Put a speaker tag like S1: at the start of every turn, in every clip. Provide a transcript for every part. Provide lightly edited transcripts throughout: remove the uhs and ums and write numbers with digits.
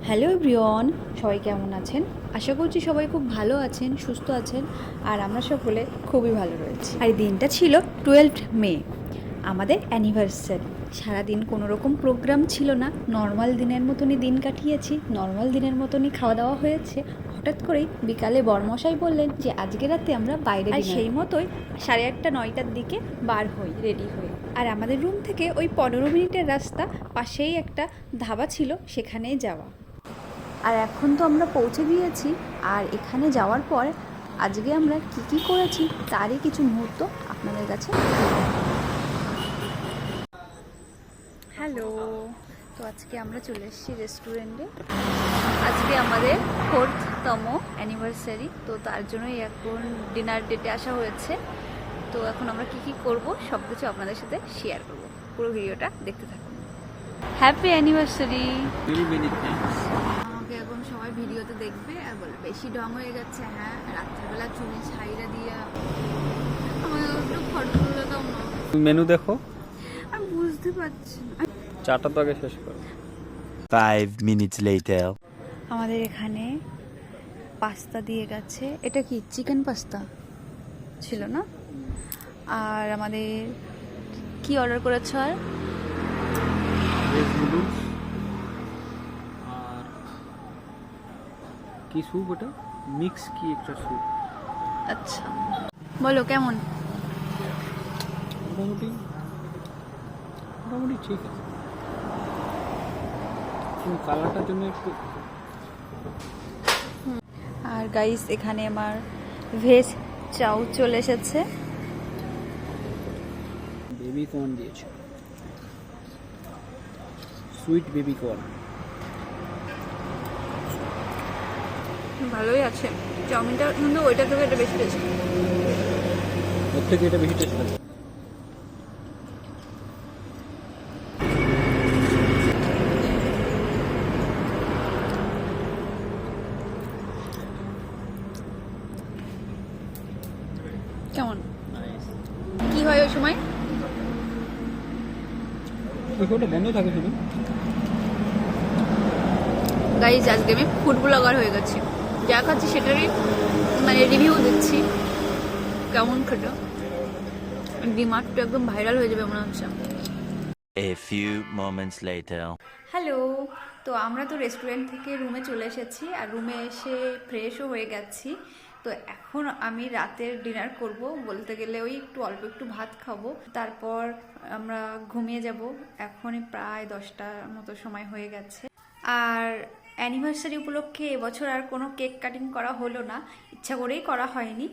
S1: Hello everyone, সবাই কেমন আছেন? আশা করছি সবাই খুব ভালো আছেন, সুস্থ আছেন, আর আমরা সকলে খুবই ভালো রয়েছি। আর এই দিনটা ছিল 12 মে, আমাদের অ্যানিভার্সারি। সারাদিন কোনো রকম প্রোগ্রাম ছিল না, নর্মাল দিনের মতনই দিন কাটিয়েছি, নর্মাল দিনের মতনই খাওয়া দাওয়া হয়েছে। হঠাৎ করেই বিকালে বরমশাই বললেন যে আজকে রাতে আমরা বাইরে, আর সেই মতোই 8:30 9টার দিকে বার হই রেডি হয়ে। আর আমাদের রুম থেকে ওই 15 মিনিটের রাস্তা, পাশেই একটা ধাবা ছিল, সেখানেই যাওয়া। আর এখন তো আমরা পৌঁছে গিয়েছি। আর এখানে যাওয়ার পর আজকে আমরা কি করেছি তারই কিছু মুহূর্ত আপনাদের কাছে। হ্যালো, তো আজকে আমরা চলে এসেছি রেস্টুরেন্টে। আজকে আমাদের 4th-তম অ্যানিভার্সারি, তো তার জন্যই এখন ডিনার ডেটে আসা হয়েছে। তো এখন আমরা কি করব সব কিছু আপনাদের সাথে শেয়ার করব, পুরো ভিডিওটা দেখতে থাকুন। Happy anniversary. আমাকে এখন সবাই ভিডিওতে দেখবে আর বলবে বেশি ঢং হয়ে যাচ্ছে। হ্যাঁ, রাত্রেবেলা চুনি ছাইরা দিয়া আমাকে একটু ফটোগুলো দাও না।
S2: মেনু দেখো,
S1: আমি বুঝতে পারছি না।
S2: চাটা তো আগে শেষ করো।
S3: 5 minutes later.
S1: আমাদের এখানে পাস্তা দিয়ে গেছে। এটা কি চিকেন পাস্তা ছিল না? আর আমাদের কি অর্ডার করেছ? আর
S2: ভেজ নুডলস আর কি স্যুপ, ওটা মিক্স কি একটা স্যুপ।
S1: আচ্ছা, বলো কেমন?
S2: মোটামুটি মোটামুটি ঠিক আছে, কিন্তু কালারটার জন্য একটু।
S1: আর গাইস, এখানে আমার ভেজ চাউ চলে এসেছে।
S2: বেবি কর্ন দিয়েছে, সুইট বেবি কর্ন।
S1: ভালোই আছে চাউমিনটা, কিন্তু ওইটা থেকে এটা বেশি টেস্ট।
S2: ওর থেকে এটা বেশি টেস্ট লাগে।
S1: কেমন কি হয় ওই সময়?
S2: ওটা বন্ধ থাকে শুধু।
S1: গাইজ, আজকে আমি ফুড ব্লগার হয়ে গেছি। যা খাচ্ছি সেটারই মানে রিভিউ দিচ্ছি কেমন খেতে। ডিমার্টটা একদম ভাইরাল হয়ে যাবে মনে হচ্ছে।
S3: A few moments later.
S1: Hello, তো আমরা তো রেস্টুরেন্ট থেকে রুমে চলে এসেছি, আর রুমে এসে ফ্রেশও হয়ে গেছি। তো এখন আমি রাতের ডিনার করব, বলতে গেলে ওই একটু ভাত খাবো, তারপর আমরা ঘুমিয়ে যাব। এখনই প্রায় 10টার মতো সময় হয়ে গেছে। আর অ্যানিভার্সারি উপলক্ষে এবছর আর কোনো কেক কাটিং করা হলো না, ইচ্ছা করেই করা হয়নি।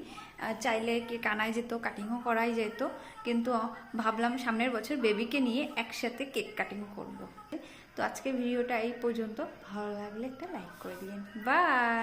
S1: চাইলে কেক আনাই যেত, কাটিংও করাই যেত, কিন্তু ভাবলাম সামনের বছর বেবিকে নিয়ে একসাথে কেক কাটিং করব। তো আজকের ভিডিওটা এই পর্যন্ত। ভালো লাগলে একটা লাইক করে দিন। বাই।